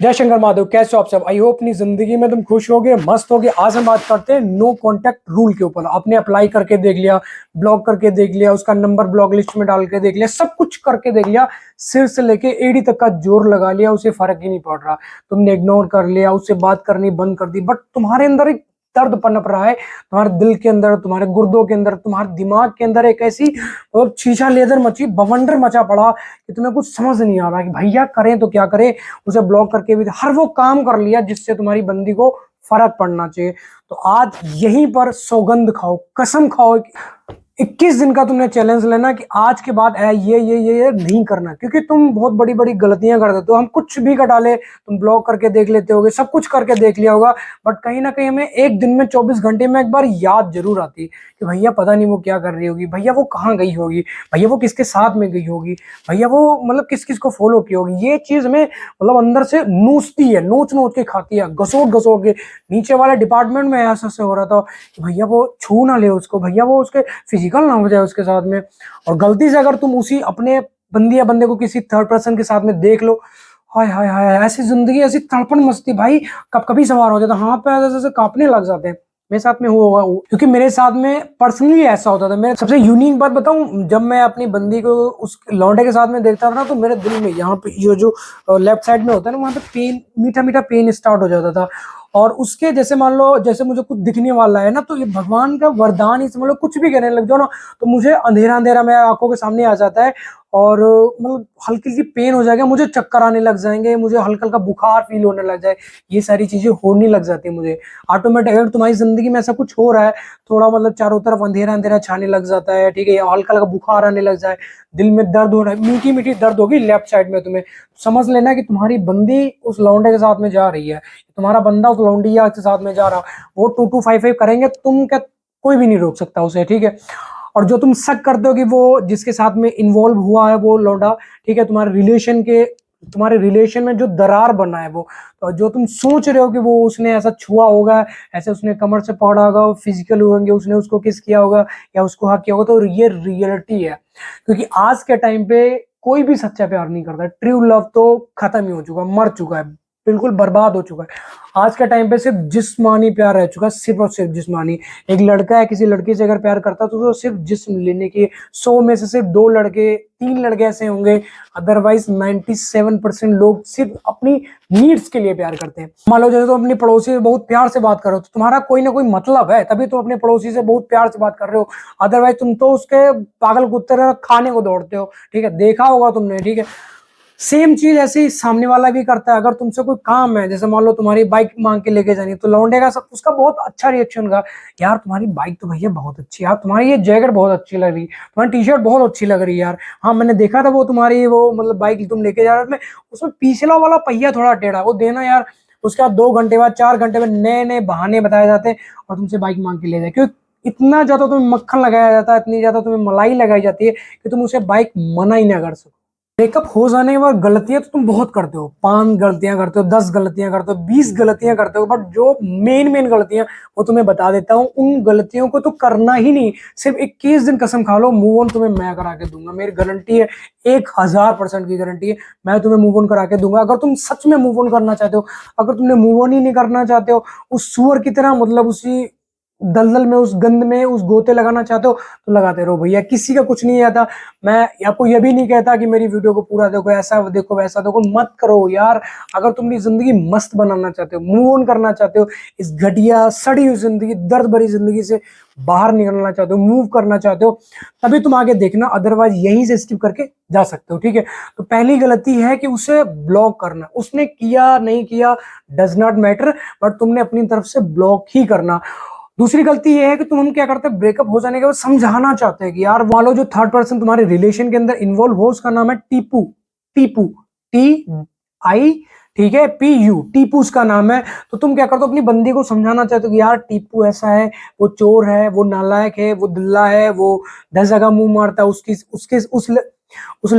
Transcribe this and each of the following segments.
जय शंकर महादेव। कैसे हो आप सब? आई होप अपनी जिंदगी में तुम खुश होगे, मस्त होगे। आज हम बात करते हैं नो कांटेक्ट रूल के ऊपर। आपने अप्लाई करके देख लिया, ब्लॉक करके देख लिया, उसका नंबर ब्लॉक लिस्ट में डाल के देख लिया, सब कुछ करके देख लिया, सिर से लेके एड़ी तक का जोर लगा लिया, उसे फर्क ही नहीं पड़ रहा। तुमने इग्नोर कर लिया, उससे बात करनी बंद कर दी, बट तुम्हारे अंदर एक दर्द पनप रहा है। तुम्हारे दिल के अंदर, तुम्हारे गुर्दों के अंदर, तुम्हारे दिमाग के अंदर एक ऐसी शीशा लेदर मची, बवंडर मचा पड़ा कि तुम्हें कुछ समझ नहीं आ रहा कि भैया करें तो क्या करें। उसे ब्लॉक करके भी हर वो काम कर लिया जिससे तुम्हारी बंदी को फर्क पड़ना चाहिए। तो आज यहीं पर सौगंध खाओ, कसम खाओ। 21 दिन का तुमने चैलेंज लेना कि आज के बाद ये नहीं करना, क्योंकि तुम बहुत बड़ी बड़ी गलतियां कर देते हो। हम कुछ भी का डाले, तुम ब्लॉक करके देख लेते होगे, सब कुछ करके देख लिया होगा, बट कहीं ना कहीं हमें एक दिन में 24 घंटे में एक बार याद जरूर आती कि भैया पता नहीं वो क्या कर रही होगी, भैया वो कहाँ गई होगी, भैया वो किसके साथ में गई होगी, भैया वो मतलब किस किस को फॉलो की होगी। ये चीज में मतलब अंदर से नोचती है, नोच नोच के खाती है, घसोट घसोट के। नीचे वाले डिपार्टमेंट में ऐसा से हो रहा था कि भैया वो छू ना ले उसको, भैया वो उसके फिजिकल ना हो जाए उसके साथ में। और गलती से अगर तुम उसी अपने बंदी या बंदे को किसी थर्ड पर्सन के साथ में देख लो, हाय हाय हाय, ऐसी जिंदगी, ऐसी तड़पन मस्ती भाई कब कभी सवार हो जाता, हाथ पैर ऐसे कांपने लग जाते हैं। मेरे साथ में हुआ होगा, क्योंकि मेरे साथ में पर्सनली ऐसा होता था। मैं सबसे यूनिक बात बताऊं, जब मैं अपनी बंदी को उस लौंडे के साथ में देखता था ना, तो मेरे दिल में यहाँ पे ये जो लेफ्ट साइड में होता है ना, वहाँ पे पेन, मीठा मीठा पेन स्टार्ट हो जाता था। और उसके जैसे मान लो जैसे मुझे कुछ दिखने वाला है ना, तो ये भगवान का वरदान ही समझ लो। कुछ भी करने लग जाओ ना, तो मुझे अंधेरा अंधेरा मेरे आंखों के सामने आ जाता है, और मतलब हल्की सी पेन हो जाएगा, मुझे चक्कर आने लग जाएंगे, मुझे हल्का हल्का बुखार फील होने लग जाए। ये सारी चीजें होने लग जाती है मुझे ऑटोमेटिक। अगर तुम्हारी जिंदगी में ऐसा कुछ हो रहा है, थोड़ा मतलब चारों तरफ अंधेरा अंधेरा छाने लग जाता है, ठीक है, या हल्का हल्का बुखार आने लग जाए, दिल में दर्द हो रहा है, मीठी मीठी दर्द होगी लेफ्ट साइड में तुम्हें, समझ लेना कि तुम्हारी बंदी उस लौंडे के साथ में जा रही है, तुम्हारा बंदा उस लौंडिया के साथ में जा रहा। वो 2255 करेंगे, तुम क्या, कोई भी नहीं रोक सकता उसे, ठीक है। और जो तुम शक करते हो कि वो जिसके साथ में इन्वॉल्व हुआ है वो लौंडा, ठीक है, तुम्हारे रिलेशन में जो दरार बना है वो, तो जो तुम सोच रहे हो कि वो उसने ऐसा छुआ होगा, ऐसे उसने कमर से पकड़ा होगा, फिजिकल होंगे, उसने उसको किस किया होगा या उसको हक किया होगा, तो ये रियलिटी है। क्योंकि आज के टाइम पे कोई भी सच्चा प्यार नहीं करता। ट्रू लव तो खत्म ही हो चुका, मर चुका है, बिल्कुल बर्बाद हो चुका है। आज के टाइम पे सिर्फ जिस्मानी प्यार रह चुका है, सिर्फ और सिर्फ जिस्मानी। एक लड़का है किसी लड़की से अगर प्यार करता है तो वो सिर्फ जिस्म लेने के, 100 में से सिर्फ 2 लड़के 3 लड़के ऐसे होंगे, अदरवाइज 97% लोग सिर्फ अपनी नीड्स के लिए प्यार करते हैं। मान लो जैसे तुम अपनी पड़ोसी से बहुत प्यार से बात करो, तो तुम्हारा कोई ना कोई मतलब है, तभी तुम अपने पड़ोसी से बहुत प्यार से बात कर रहे हो, अदरवाइज तुम तो उसके पागल कुत्ते तरह खाने को दौड़ते हो, ठीक है, देखा होगा तुमने, ठीक है। सेम चीज ऐसे ही सामने वाला भी करता है। अगर तुमसे कोई काम है, जैसे मान लो तुम्हारी बाइक मांग के लेके जानी है, तो लौंडे का सब उसका बहुत अच्छा रिएक्शन होगा, यार तुम्हारी बाइक तो भैया बहुत अच्छी है, यार तुम्हारी ये जैकेट बहुत अच्छी लग रही है, तुम्हारी टी शर्ट बहुत अच्छी लग रही है यार, हाँ मैंने देखा था वो तुम्हारी वो मतलब बाइक तुम लेके जा रहे थे, उसमें पिछला वाला पहिया थोड़ा टेढ़ा, वो देना यार। उसके बाद 2 घंटे बाद 4 घंटे में नए नए बहाने बताए जाते हैं और तुमसे बाइक मांग के ले जाए, क्योंकि इतना ज्यादा तुम्हें मक्खन लगाया जाता है, इतनी ज्यादा तुम्हें मलाई लगाई जाती है कि तुम उसे बाइक मना ही ना कर सको। ब्रेकअप हो जाने के बाद गलतियां तो तुम बहुत करते हो, 5 गलतियां करते हो, 10 गलतियां करते हो, 20 गलतियां करते हो, बट जो मेन मेन गलतियां वो तुम्हें बता देता हूँ, उन गलतियों को तो करना ही नहीं। सिर्फ 21 दिन कसम खा लो, मूव ऑन तुम्हें मैं करा के दूंगा, मेरी गारंटी है, 1000% की गारंटी है, मैं तुम्हें मूव ऑन करा के दूंगा। अगर तुम सच में मूव ऑन करना चाहते हो, अगर तुमने मूव ऑन ही नहीं करना चाहते हो, उस सुअर की तरह मतलब उसी दलदल में, उस गंद में, उस गोते लगाना चाहते हो, तो लगाते रहो भैया, किसी का कुछ नहीं आता। मैं आपको ये भी नहीं कहता कि मेरी वीडियो को पूरा देखो, ऐसा देखो वैसा देखो, मत करो यार। अगर तुम अपनी जिंदगी मस्त बनाना चाहते हो, मूव ऑन करना चाहते हो, इस घटिया सड़ी हुई जिंदगी, दर्द भरी जिंदगी से बाहर निकलना चाहते हो, मूव करना चाहते हो, तभी तुम आगे देखना, अदरवाइज यहीं से स्किप करके जा सकते हो, ठीक है। तो पहली गलती है कि उसे ब्लॉक करना। उसने किया नहीं किया डज नॉट मैटर, बट तुमने अपनी तरफ से ब्लॉक ही करना। दूसरी गलती ये है कि तुम हम क्या करते हैं, ब्रेकअप हो जाने के बाद समझाना चाहते हैं कि यार मान लो जो थर्ड पर्सन तुम्हारे रिलेशन के अंदर इन्वॉल्व हो, उसका नाम है टीपू। टीपू, TI, ठीक है, PU, टीपू उसका नाम है। तो तुम क्या करते हो, अपनी बंदी को समझाना चाहते हो कि यार टीपू ऐसा है, वो चोर है, वो नालायक है, वो दुल्ला है, वो 10 जगह मुंह मारता है, उसकी उसके उस उस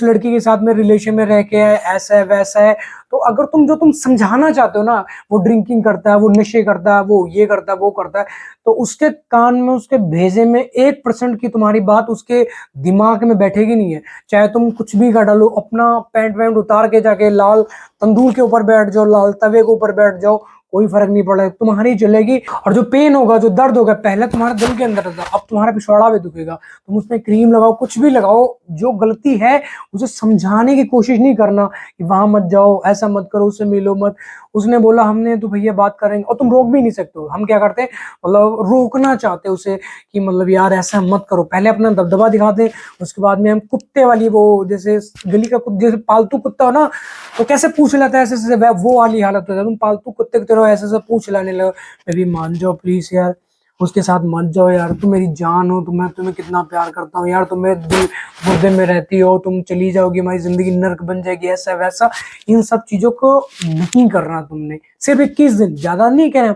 लड़की के साथ में रिलेशन में रह के है, ऐसा है वैसा है। तो अगर तुम समझाना चाहते हो ना, वो ड्रिंकिंग करता है, वो नशे करता है, वो ये करता है, वो करता है, तो उसके कान में, उसके भेजे में 1% की तुम्हारी बात उसके दिमाग में बैठेगी नहीं है। चाहे तुम कुछ भी कर डालो, अपना पैंट वैंट उतार के जाके लाल तंदूर के ऊपर बैठ जाओ, लाल तवे के ऊपर बैठ जाओ, कोई फर्क नहीं पड़ेगा, तुम्हारी चलेगी। और जो पेन होगा, जो दर्द होगा, पहले तुम्हारे दिल के अंदर था, अब तुम्हारा पिछवाड़ा भी दुखेगा। तुम उसमें क्रीम लगाओ, कुछ भी लगाओ, जो गलती है उसे समझाने की कोशिश नहीं करना कि वहां मत जाओ, ऐसा मत करो, उससे मिलो मत। उसने बोला हमने तो भैया बात करेंगे, और तुम रोक भी नहीं सकते हो। हम क्या करते हैं, मतलब रोकना चाहते हैं उसे कि मतलब यार ऐसा मत करो, पहले अपना दबदबा दिखाते हैं, उसके बाद में हम कुत्ते वाली, वो जैसे गली का जैसे पालतू कुत्ता हो ना, तो कैसे पूछ लेता है ऐसे ऐसे, वो वाली हालत हो जाए। तुम पालतू कुत्ते की तरह ऐसे ऐसे पूछ लाने लगे, बेबी मान जाओ प्लीज यार, उसके साथ मत जाओ यार, तुम मेरी जान हो, तुम्हें तुम्हें कितना प्यार करता हूँ यार, तुम्हें दिल गुर्दे में रहती हो, तुम चली जाओगी हमारी जिंदगी नर्क बन जाएगी, ऐसा वैसा। इन सब चीजों को नहीं करना तुमने। सिर्फ 21 दिन, ज्यादा नहीं कह रहे,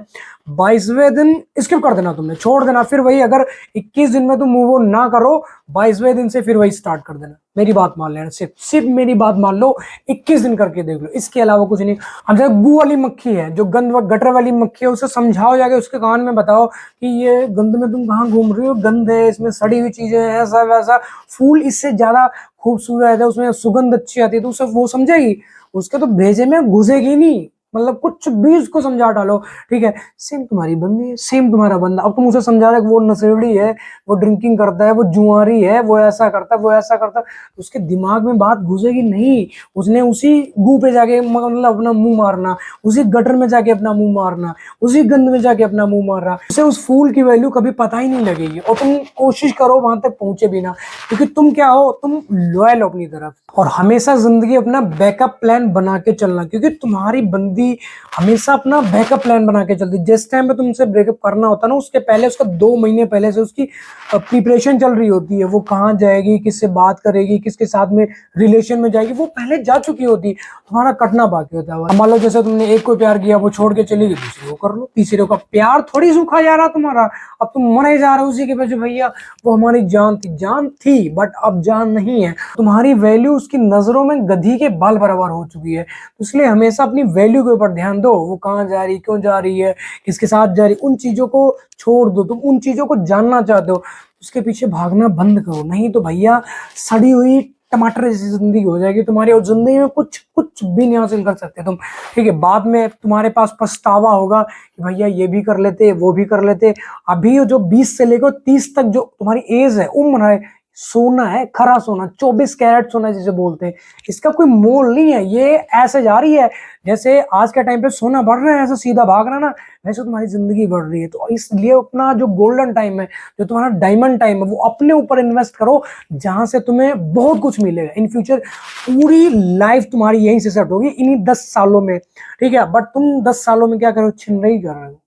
22वें दिन स्किप कर देना तुमने, छोड़ देना। फिर वही, अगर 21 दिन में तुम मूव ऑन ना करो, 22वें दिन से फिर वही स्टार्ट कर देना। मेरी बात मान लेना, सिर्फ सिर्फ मेरी बात मान लो, 21 दिन करके देख लो, इसके अलावा कुछ नहीं। अब जैसे गू वाली मक्खी है, जो गंद गटर वाली मक्खी है, उसे समझाओ जाके, उसके कान में बताओ कि ये गंद में तुम कहाँ घूम रही हो, गंद है, इसमें सड़ी हुई चीजें हैं, ऐसा वैसा। फूल इससे ज्यादा खूबसूरत है, उसमें सुगंध अच्छी आती है, तो उसे वो समझेगी, उसके तो भेजे में घुसेगी नहीं। मतलब कुछ भी उसको समझा डालो, ठीक है। सेम तुम्हारी बंदी है, सेम तुम्हारा बंदा। अब तुम उसे समझा रहे कि वो नशेड़ी है, वो ड्रिंकिंग करता है, वो जुआरी है, वो ऐसा करता है, वो ऐसा करता है, तो उसके दिमाग में बात घुसेगी नहीं। उसने उसी गू पे जाके मतलब अपना मुंह मारना, उसी गटर में जाके अपना मुंह मारना, उसी गंद में जाके अपना मुंह मारना। उसे उस फूल की वैल्यू कभी पता ही नहीं लगेगी, और तुम कोशिश करो वहां तक पहुंचे भी ना, क्योंकि तुम क्या हो, तुम लॉयल हो अपनी तरफ। और हमेशा जिंदगी अपना बैकअप प्लान बना के चलना, क्योंकि तुम्हारी बंदी हमेशा अपना बैकअप प्लान बना के चलती। जिस टाइम पे तुमसे ब्रेकअप करना होता है ना, उसके पहले, उसका 2 महीने पहले से उसकी प्रिपरेशन चल रही होती है। वो कहाँ जाएगी, किससे बात करेगी, किसके साथ में रिलेशन में जाएगी, वो पहले जा चुकी होती। तुम्हारा कटना बाकी होता है। मान लो जैसे तुमने एक को प्यार किया, वो छोड़ के चली गई, दूसरे को कर लो, तीसरे का प्यार थोड़ी सूखा जा रहा तुम्हारा, अब तुम मरे जा रहे हो उसी के वजह। भैया वो हमारी जान थी बट अब जान नहीं है। तुम्हारी वैल्यू उसकी नजरों में गधी के बाल बराबर हो चुकी है। तो इसलिए हमेशा अपनी वैल्यू के ऊपर ध्यान दो। वो कहाँ जा रही, क्यों जा रही है, किसके साथ जा रही, उन चीजों को छोड़ दो। तुम उन चीजों को जानना चाहते हो, उसके पीछे भागना बंद करो, नहीं तो भैया सड़ी हुई टमाटर जैसी जिंदगी हो जाएगी तुम्हारी, और जिंदगी में कुछ कुछ भी नहीं हासिल कर सकते तुम, ठीक है। बाद में तुम्हारे पास पछतावा होगा कि भैया ये भी कर लेते, वो भी कर लेते। अभी जो 20 से लेकर 30 तक जो तुम्हारी एज है, उम्र है, सोना है, खरा सोना, 24 कैरेट सोना जिसे बोलते हैं, इसका कोई मोल नहीं है। ये ऐसे जा रही है, जैसे आज के टाइम पे सोना बढ़ रहा है, ऐसे सीधा भाग रहा है ना, वैसे तुम्हारी जिंदगी बढ़ रही है। तो इसलिए अपना जो गोल्डन टाइम है, जो तुम्हारा डायमंड टाइम है, वो अपने ऊपर इन्वेस्ट करो, जहां से तुम्हें बहुत कुछ मिलेगा इन फ्यूचर। पूरी लाइफ तुम्हारी यहीं से सेट होगी, इन्हीं 10 सालों में, ठीक है। बट तुम 10 सालों में क्या करो, छिनरई कर रहे हो,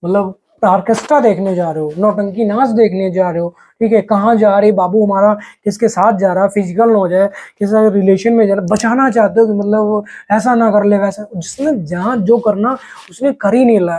मतलब ऑर्केस्ट्रा देखने जा रहे हो, नौटंकी नाच देखने जा रहे हो, ठीक है। कहाँ जा रही बाबू हमारा, किसके साथ जा रहा, फिजिकल हो जाए, किसी रिलेशन में जा रहा, बचाना चाहते हो कि मतलब वो ऐसा ना कर ले वैसा। जिसने जहाँ जो करना उसने कर ही नहीं ला,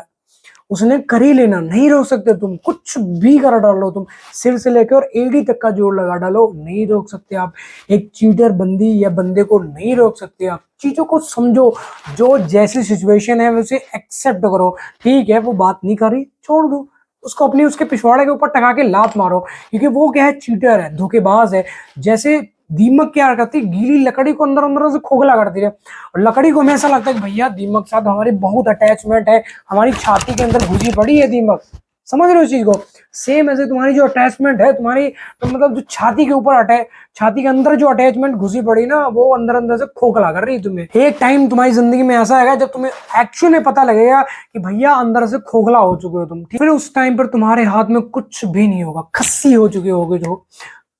उसने कर ही लेना, नहीं रोक सकते तुम, कुछ भी कर डालो तुम, सिर से लेकर और एड़ी तक का जोर लगा डालो, नहीं रोक सकते आप। एक चीटर बंदी या बंदे को नहीं रोक सकते आप। चीजों को समझो, जो जैसी सिचुएशन है वैसे एक्सेप्ट करो, ठीक है। वो बात नहीं करी, छोड़ दो उसको, अपनी उसके पिछवाड़े के ऊपर टका के लात मारो, क्योंकि वो क्या है, चीटर है, धोखेबाज है। जैसे दीमक क्या करती है, गीली लकड़ी को अंदर अंदर से खोखला करती है, और लकड़ी को हमेशा लगता है कि भैया दीमक साथ हमारी बहुत अटैचमेंट है, हमारी छाती के अंदर घुसी पड़ी है दीमक। समझ रहे हो इस चीज को? सेम ऐसे तुम्हारी जो अटैचमेंट है, तुम्हारी तो मतलब जो छाती के ऊपर छाती के अंदर जो अटैचमेंट घुसी पड़ी ना, वो अंदर अंदर से खोखला कर रही है तुम्हें। एक टाइम तुम्हारी जिंदगी में ऐसा आएगा जब तुम्हें एक्चुअली पता लगेगा कि भैया अंदर से खोखला हो चुके हो तुम। फिर उस टाइम पर तुम्हारे हाथ में कुछ भी नहीं होगा, खस्सी हो चुके होगे, जो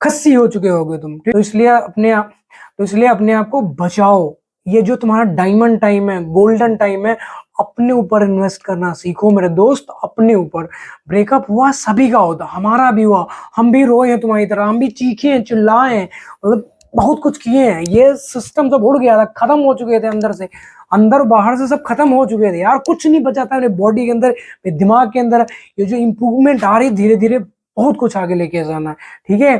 खस्सी हो चुके होगे तुम। तो इसलिए अपने आप को बचाओ। ये जो तुम्हारा डायमंड टाइम है, गोल्डन टाइम है, अपने ऊपर इन्वेस्ट करना सीखो मेरे दोस्त, अपने ऊपर। ब्रेकअप हुआ सभी का होता, हमारा भी हुआ, हम भी रोए हैं तुम्हारी तरह, हम भी चीखे हैं, चिल्लाए हैं, मतलब बहुत कुछ किए हैं। ये सिस्टम सब उड़ गया था, खत्म हो चुके थे अंदर से, अंदर बाहर से सब खत्म हो चुके थे यार, कुछ नहीं बचा था मेरे बॉडी के अंदर, मेरे दिमाग के अंदर। ये जो इम्प्रूवमेंट आ रही धीरे धीरे, बहुत कुछ आगे लेके जाना है, ठीक है।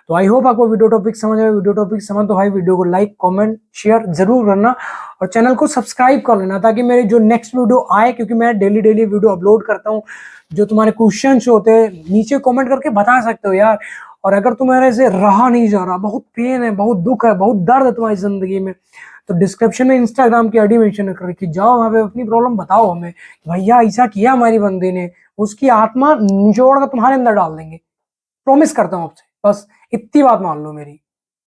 तो आई होप आपको वीडियो टॉपिक समझ आए। वीडियो टॉपिक समझ तो भाई वीडियो को लाइक कमेंट शेयर जरूर करना और चैनल को सब्सक्राइब कर लेना ताकि मेरे जो नेक्स्ट वीडियो आए, क्योंकि मैं डेली डेली वीडियो अपलोड करता हूँ। जो तुम्हारे क्वेश्चन होते हैं नीचे कमेंट करके बता सकते हो यार। और अगर तुम्हारे से रहा नहीं जा रहा, बहुत पेन है, बहुत दुख है, बहुत दर्द है तुम्हारी जिंदगी में, तो डिस्क्रिप्शन में इंस्टाग्राम की आईडी मेंशन कर रखी, जाओ वहां पे अपनी प्रॉब्लम बताओ हमें, भैया ऐसा किया हमारी बंदी ने, उसकी आत्मा निचोड़ कर तुम्हारे अंदर डाल देंगे। प्रॉमिस करता हूँ आपसे, बस इतनी बात मान लो मेरी।